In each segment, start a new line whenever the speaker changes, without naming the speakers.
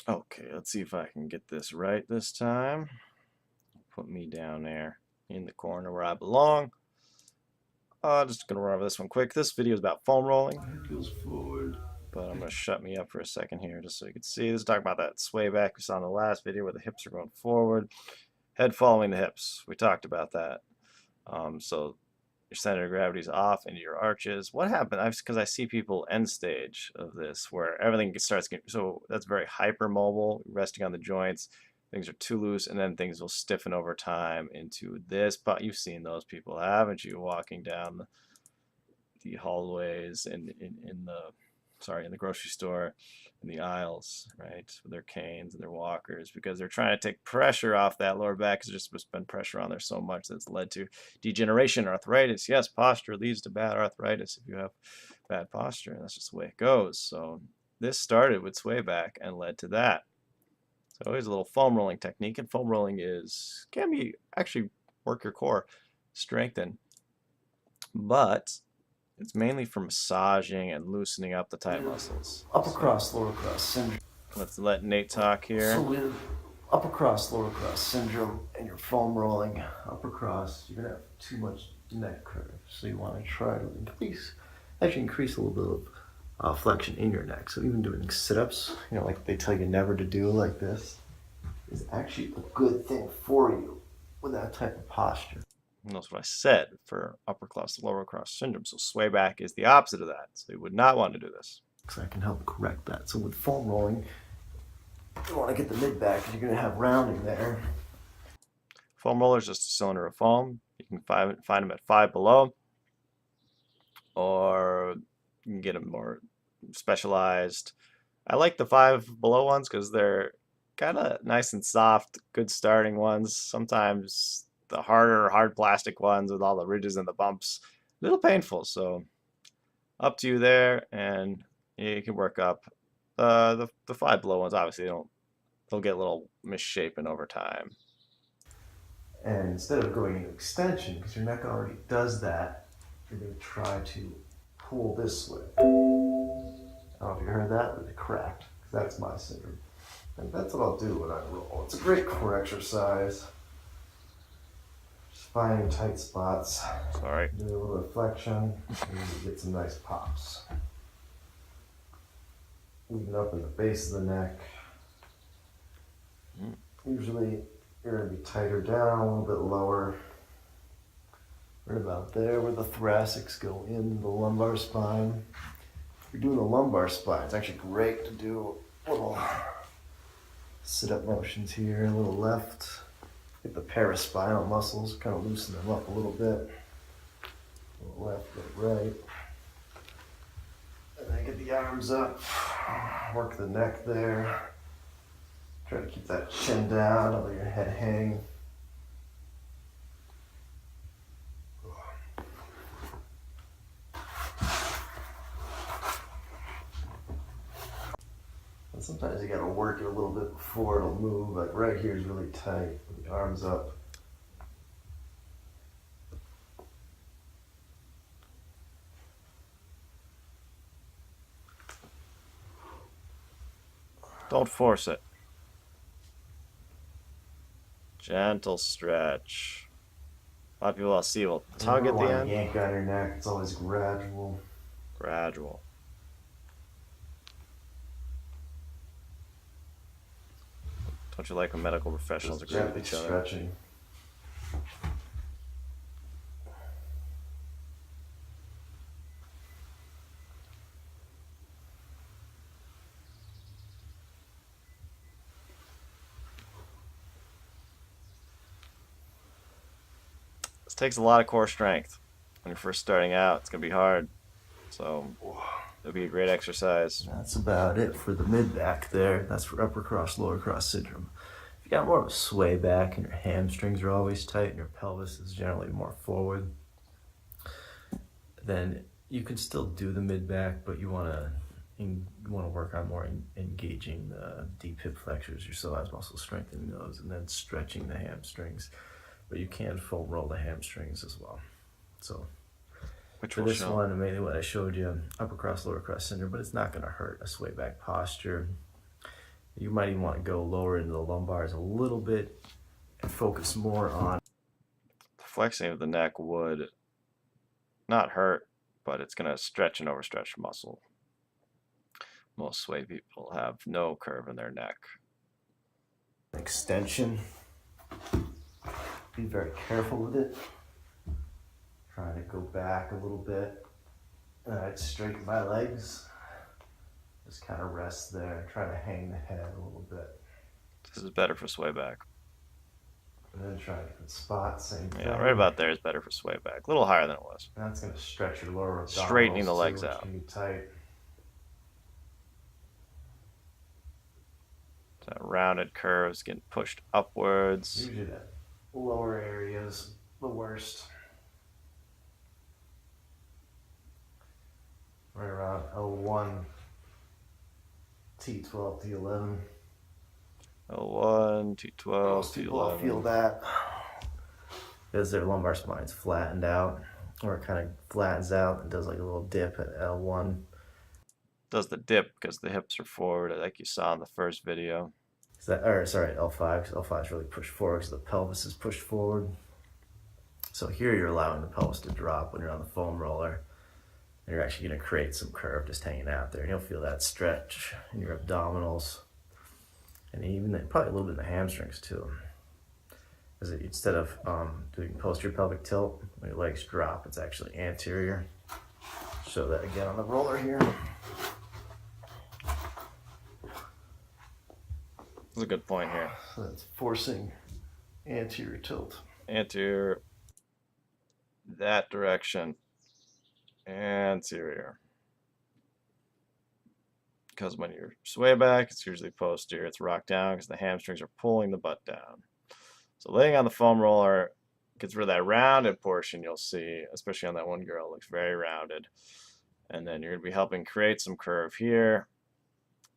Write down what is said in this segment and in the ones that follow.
Okay, let's see if I can get this right this time. Put me down there in the corner where I belong. Just gonna run over this one quick. This video is about foam rolling,
Head goes forward.
but I'm gonna shut me up for a second here just so you can see. This is talking about that sway back we saw in the last video where the hips are going forward, head following the hips. We talked about that. So your center of gravity is off into your arches. What happened? Because I see people end stage of this where everything starts getting, so that's very hypermobile, resting on the joints. Things are too loose, and then things will stiffen over time into this. But you've seen those people, haven't you? Walking down the hallways and in the in the grocery store, in the aisles, right, with their canes and their walkers, because they're trying to take pressure off that lower back because there's just been pressure on there so much that's led to degeneration, arthritis. Yes, posture leads to bad arthritis if you have bad posture, and that's just the way it goes. So this started with swayback and led to that. So here's a little foam rolling technique, and foam rolling can be actually work your core, strengthen, but it's mainly for massaging and loosening up the tight muscles.
Upper cross, lower cross syndrome.
Let's let Nate talk here.
So with upper cross, lower cross syndrome and your foam rolling, upper cross, you're gonna have too much neck curve. So you want to try to increase a little bit of flexion in your neck. So even doing sit-ups, like they tell you never to do like this, is actually a good thing for you with that type of posture.
And that's what I said for upper cross, lower cross syndrome. So sway back is the opposite of that. So you would not want to do this.
So I can help correct that. So with foam rolling, you want to get the mid back because you're going to have rounding there.
Foam roller is just a cylinder of foam. You can find them at Five Below, or you can get them more specialized. I like the Five Below ones because they're kind of nice and soft, good starting ones. Sometimes the hard plastic ones with all the ridges and the bumps, a little painful. So up to you there, and you can work up. The Five Below ones obviously they'll get a little misshapen over time.
And instead of going into extension, because your neck already does that, you're going to try to pull this way. I don't know if you heard that, but it cracked, because that's my syndrome. And that's what I'll do when I roll. It's a great core exercise. Just finding tight spots.
Sorry.
Do a little reflection, and you get some nice pops. Even up in the base of the neck. Usually you're going to be tighter down, a little bit lower. Right about there where the thoracics go in the lumbar spine. If you're doing the lumbar spine, it's actually great to do little sit-up motions here, a little left. Get the paraspinal muscles, kind of loosen them up a little bit. A little left, a little right. And then get the arms up, work the neck there. Try to keep that chin down, don't let your head hang. And sometimes you gotta work it a little bit before it'll move. Like right here is really tight, with the arms up.
Don't force it. Gentle stretch. A lot of people I'll see will tug at the end.
Yank on your neck. It's always gradual.
Gradual. Don't you like when medical professionals agree with each other?
Stretching.
This takes a lot of core strength. When you're first starting out, it's going to be hard. So it'll be a great exercise.
That's about it for the mid back there. That's for upper cross, lower cross syndrome. If you got more of a sway back and your hamstrings are always tight and your pelvis is generally more forward, then you can still do the mid back, but you want to work on more engaging the deep hip flexors, your psoas muscles, strengthening those, and then stretching the hamstrings. But you can foam roll the hamstrings as well. So for this one, mainly what I showed you, upper cross, lower cross syndrome, but it's not going to hurt a sway back posture. You might even want to go lower into the lumbars a little bit and focus more on
The flexing of the neck would not hurt, but it's going to stretch and overstretch muscle. Most sway people have no curve in their neck.
extension. Be very careful with it. Trying to go back a little bit. And I'd straighten my legs. Just kind of rest there. Try to hang the head a little bit.
This is better for swayback.
And then try a different spot. Same thing.
Yeah, right about there is better for swayback. A little higher than it was.
And that's going to stretch your lower abdominals.
Straightening the
too,
legs
which
out.
can be tight.
That rounded curves getting pushed upwards.
Usually that lower area is the worst. Right around L1, T12, T11.
L1, T12,
Most people
T11.
feel that as their lumbar spine's flattened out, or it kind of flattens out and does like a little dip at L1.
Does the dip because the hips are forward, like you saw in the first video.
L5, because L5 is really pushed forward because the pelvis is pushed forward. So here you're allowing the pelvis to drop when you're on the foam roller. And you're actually going to create some curve just hanging out there. And you'll feel that stretch in your abdominals. And even probably a little bit in the hamstrings too. Because instead of doing posterior pelvic tilt, when your legs drop, it's actually anterior. Show that again on the roller here.
That's a good point here.
So that's forcing anterior tilt.
Anterior, that direction, anterior. Because when you sway back, it's usually posterior. It's rocked down because the hamstrings are pulling the butt down. So laying on the foam roller gets rid of that rounded portion you'll see, especially on that one girl. It looks very rounded. And then you're going to be helping create some curve here.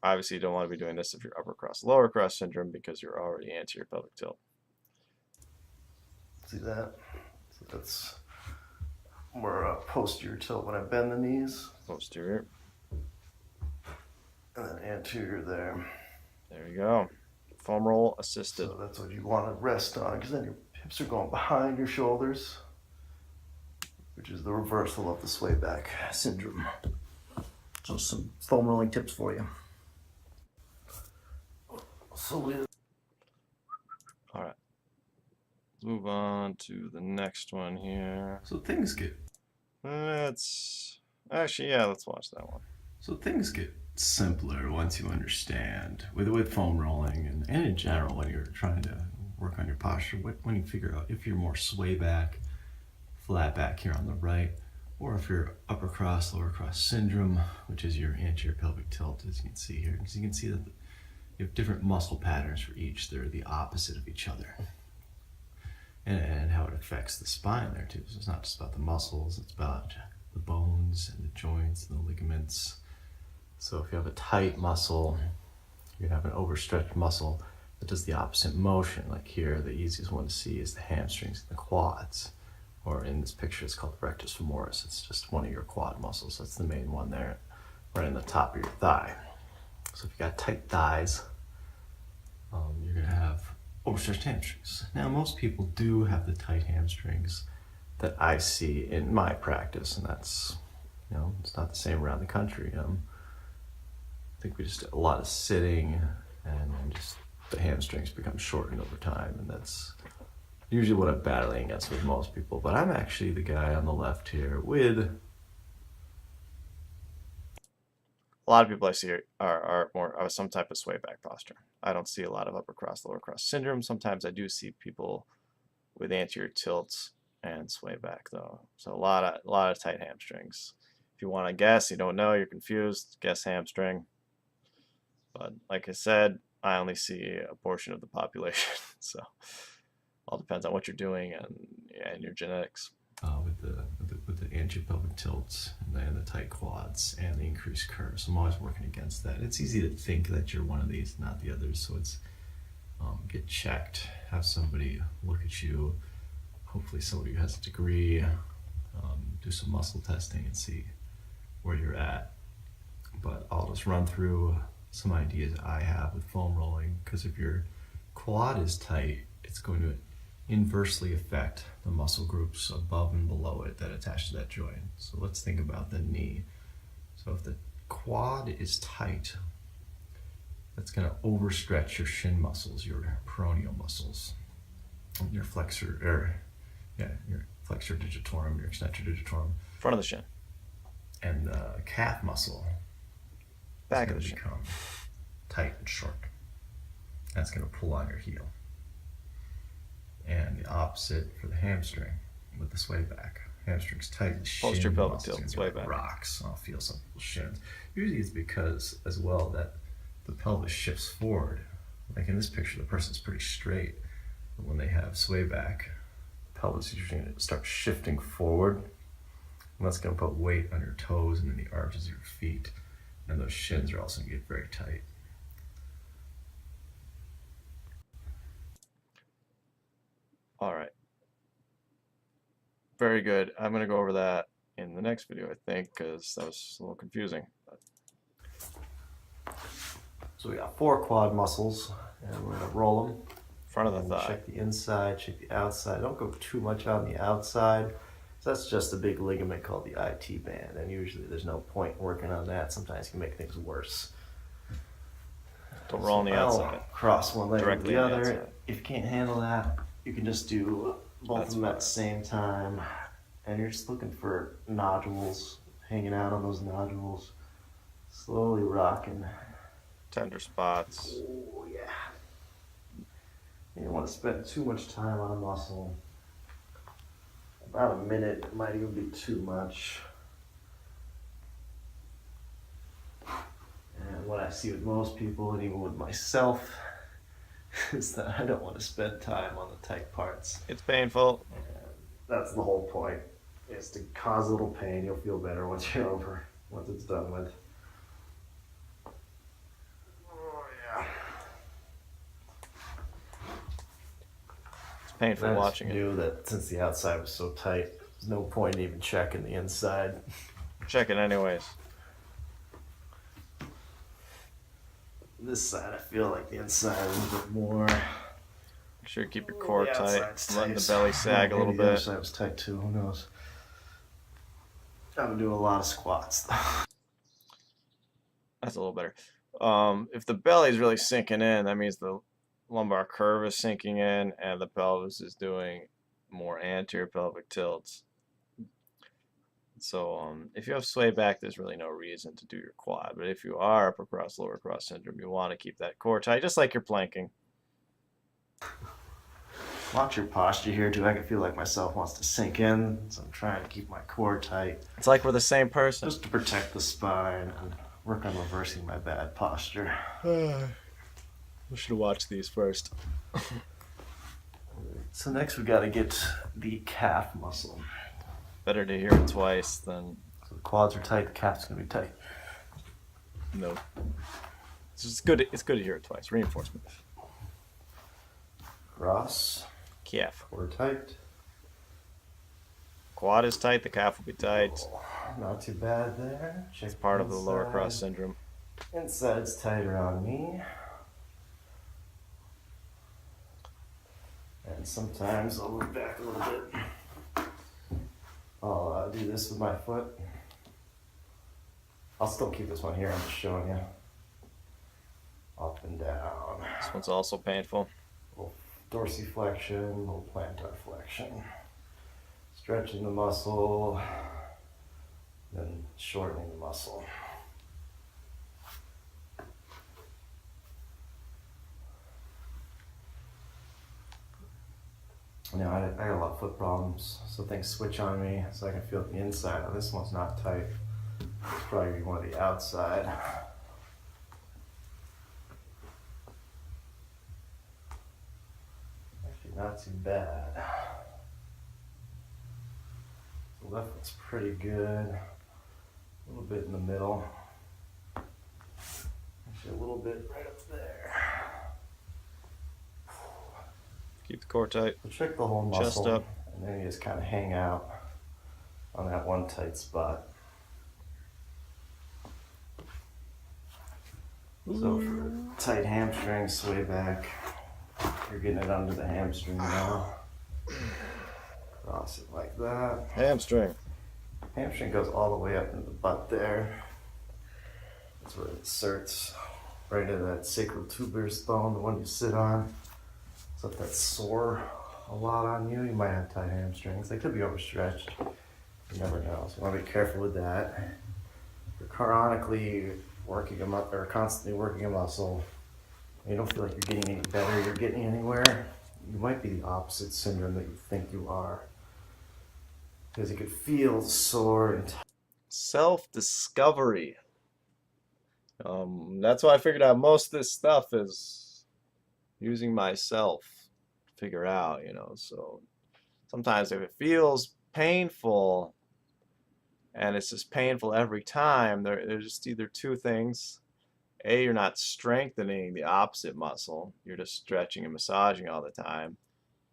Obviously, you don't want to be doing this if you're upper cross, lower cross syndrome because you're already anterior pelvic tilt.
See that? So that's more posterior tilt when I bend the knees.
Posterior.
And then anterior there.
There you go. Foam roll assisted.
So that's what you want to rest on, because then your hips are going behind your shoulders, which is the reversal of the swayback syndrome. So some foam rolling tips for you. So
All right. Let's move on to the next one here.
So things get
Let's actually, yeah, let's watch that one.
So things get simpler once you understand with foam rolling and in general when you're trying to work on your posture. When you figure out if you're more sway back, flat back here on the right, or if you're upper cross, lower cross syndrome, which is your anterior pelvic tilt, as you can see here. So you can see that you have different muscle patterns for each. They're the opposite of each other. And how it affects the spine there too. So it's not just about the muscles, it's about the bones and the joints and the ligaments. So if you have a tight muscle, you have an overstretched muscle that does the opposite motion. Like here, the easiest one to see is the hamstrings and the quads. Or in this picture, it's called the rectus femoris. It's just one of your quad muscles. That's the main one there, right in the top of your thigh. So if you got tight thighs, you're gonna have overstretched hamstrings. Now, most people do have the tight hamstrings that I see in my practice, and that's, it's not the same around the country. I think we just a lot of sitting, and just the hamstrings become shortened over time, and that's usually what I'm battling against with most people. But I'm actually the guy on the left here with
A lot of people I see are more of some type of sway back posture. I don't see a lot of upper cross, lower cross syndrome. Sometimes I do see people with anterior tilts and sway back though. So a lot of tight hamstrings. If you want to guess, you don't know, you're confused, guess hamstring. But like I said, I only see a portion of the population. So all depends on what you're doing and your genetics.
With the anterior pelvic tilts and the tight quads and the increased curves. I'm always working against that. It's easy to think that you're one of these, not the others. So it's get checked, have somebody look at you, hopefully somebody who has a degree, do some muscle testing and see where you're at. But I'll just run through
some ideas I have with foam rolling, because if your quad is tight, it's going to inversely affect the muscle groups above and below it that attach to that joint. So let's think about the knee. So if the quad is tight, that's going to overstretch your shin muscles, your peroneal muscles, your flexor digitorum, your extensor digitorum,
Front of the shin.
and the calf muscle
Back
is
of the
going to
shin.
become tight and short. That's going to pull on your heel. And the opposite for the hamstring with the swayback. Hamstring's tight, the shin
Posterior pelvic
muscle's
tilt,
gonna be like
swayback.
rocks. I'll feel some people's shins. Usually it's because, as well, that the pelvis shifts forward. Like in this picture, the person's pretty straight. But when they have swayback, the pelvis is usually going to start shifting forward. And that's going to put weight on your toes and then the arches of your feet. And those shins are also going to get very tight.
All right. Very good. I'm going to go over that in the next video, I think, because that was a little confusing.
So we got 4 quad muscles, and we're gonna roll them.
Front of the
And
thigh.
check the inside, check the outside. Don't go too much on the outside. So that's just a big ligament called the IT band, and usually there's no point in working on that. Sometimes it can make things worse.
Don't roll on the
I'll
outside.
cross one leg with
Directly
the
on the
other.
outside.
If you can't handle that, you can just do both
That's
of them at
fine.
the same time. And you're just looking for nodules, hanging out on those nodules. Slowly rocking.
Tender spots.
Oh, yeah. You don't want to spend too much time on a muscle. About a minute might even be too much. And what I see with most people, and even with myself, is that I don't want to spend time on the tight parts.
It's painful.
And that's the whole point, is to cause a little pain. You'll feel better once you're over, once it's done with. Oh, yeah.
It's painful
I just
watching it.
knew that since the outside was so tight, there's no point in even checking the inside.
Check it anyways.
This side, I feel like the inside a little bit more.
Make sure you keep your core
The
tight.
outside's
Letting the
tight.
belly sag a
Maybe
little
the other
bit.
side was tight too. Who knows? I'm doing a lot of squats.
That's a little better. If the belly's really sinking in, that means the lumbar curve is sinking in and the pelvis is doing more anterior pelvic tilts. So if you have sway back, there's really no reason to do your quad. But if you are upper cross, lower cross syndrome, you want to keep that core tight, just like you're planking.
Watch your posture here too. I can feel like myself wants to sink in, so I'm trying to keep my core tight,
It's like we're the same person.
just to protect the spine and work on reversing my bad posture.
We should watch these first.
So next we got to get the calf muscle.
Better to hear it twice than
So the quads are tight, the calf's gonna be tight.
no. It's just good. It's good to hear it twice. Reinforcement.
Cross,
Calf.
core tight.
Quad is tight. The calf will be tight.
Oh, not too bad there. Check
It's part of the lower
inside.
cross syndrome.
Inside's tighter on me. And sometimes I'll move back a little bit. I'll do this with my foot. I'll still keep this one here, I'm just showing you. Up and down.
This one's also painful.
Little dorsiflexion, little plantar flexion. Stretching the muscle, then shortening the muscle. Now I got a lot of foot problems, so things switch on me, so I can feel the inside. Now this one's not tight. It's probably more the outside. Actually, not too bad. The left one's pretty good. A little bit in the middle. Actually, a little bit right up there.
Keep the core tight.
So check the whole
Chest
muscle,
up.
and then you just kind of hang out on that one tight spot. So for tight hamstring, sway back, you're getting it under the hamstring now. Cross it like that.
Hamstring.
Hamstring goes all the way up in the butt there. That's where it inserts right into that sacrotuberous bone, the one you sit on. So if that's sore a lot on you, you might have tight hamstrings. They could be overstretched. You never know. So you want to be careful with that. If you're chronically working or constantly working a muscle, and you don't feel like you're getting any better, you're getting anywhere, you might be the opposite syndrome that you think you are. Because you could feel sore and
Self-discovery. That's why I figured out most of this stuff is using myself to figure out, you know. So sometimes if it feels painful and it's just painful every time, there's just either two things. A, you're not strengthening the opposite muscle, you're just stretching and massaging all the time.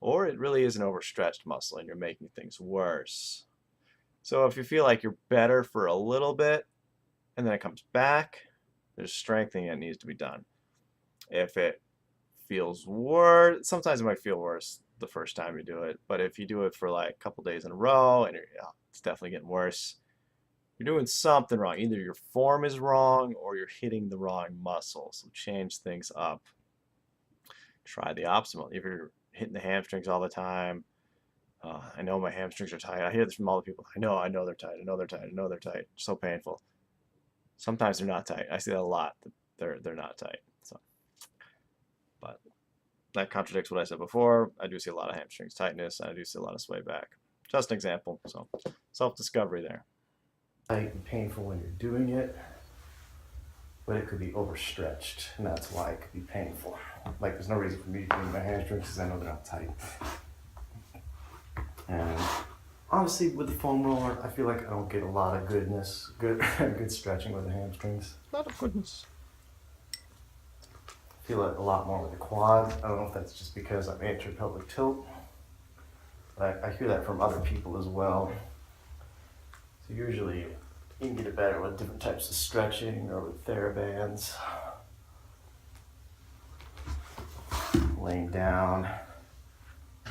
Or it really is an overstretched muscle and you're making things worse. So if you feel like you're better for a little bit and then it comes back, there's strengthening that needs to be done. If it feels worse, sometimes it might feel worse the first time you do it, but if you do it for like a couple days in a row and it's definitely getting worse, you're doing something wrong. Either your form is wrong or you're hitting the wrong muscle. So change things up. Try the optimal. If you're hitting the hamstrings all the time, I know my hamstrings are tight. I hear this from all the people. I know they're tight. I know they're tight. I know they're tight. So painful. Sometimes they're not tight. I see that a lot. They're not tight. So, but that contradicts what I said before. I do see a lot of hamstrings tightness. And I do see a lot of sway back. Just an example. So self-discovery there.
tight and painful when you're doing it, but it could be overstretched, and that's why it could be painful. Like there's no reason for me to do my hamstrings because I know they're not tight. And honestly, with the foam roller, I feel like I don't get a lot of good stretching with the hamstrings.
A lot of goodness.
I feel it a lot more with the quad. I don't know if that's just because I'm anterior pelvic tilt, but I hear that from other people as well. So usually you can get it better with different types of stretching or with TheraBands. Laying down,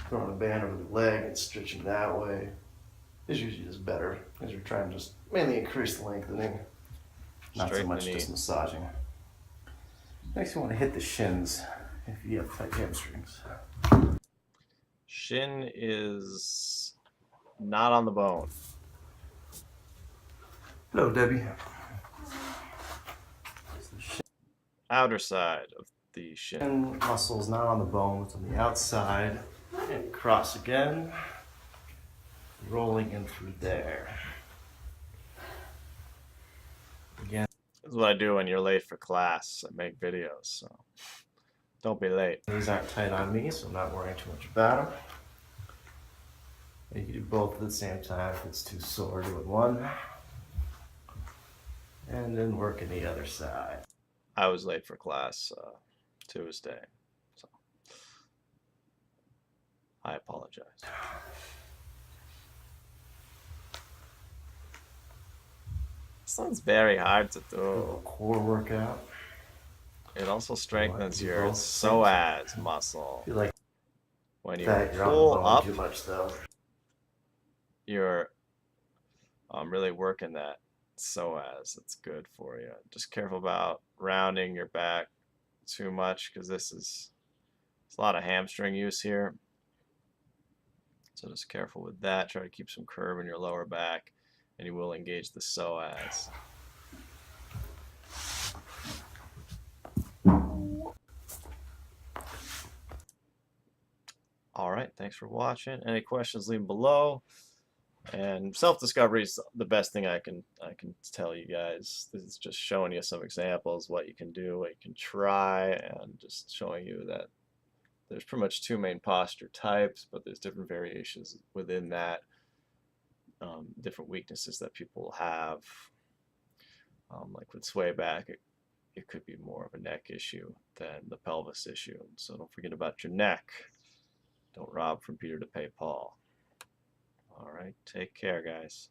throwing a band over the leg and stretching that way is usually just better because you're trying to just mainly increase the lengthening, not so much just massaging. Next you want to hit the shins if you have tight hamstrings.
Shin is not on the bone.
Hello, Debbie.
Outer side of the shin.
Shin muscle's not on the bone, it's on the outside. And cross again, rolling in through there. Again.
This is what I do when you're late for class. I make videos, so don't be late.
These aren't tight on me, so I'm not worrying too much about them. You can do both at the same time if it's too sore, do it one. And then working the other side.
I was late for class Tuesday, so I apologize. This one's very hard to
A little
do.
core workout.
It also strengthens
do
your
both.
psoas muscle.
If you like
When you
that, you're on the
pull
bone
up,
too much though.
you're really working that psoas. It's good for you. Just careful about rounding your back too much because there's a lot of hamstring use here. So just careful with that. Try to keep some curve in your lower back and you will engage the psoas. All right, thanks for watching. Any questions, leave them below. And self-discovery is the best thing I can tell you guys. This is just showing you some examples, what you can do, what you can try, and just showing you that there's pretty much two main posture types, but there's different variations within that, different weaknesses that people have. Like with Swayback, it could be more of a neck issue than the pelvis issue. So don't forget about your neck. Don't rob from Peter to pay Paul. All right, take care, guys.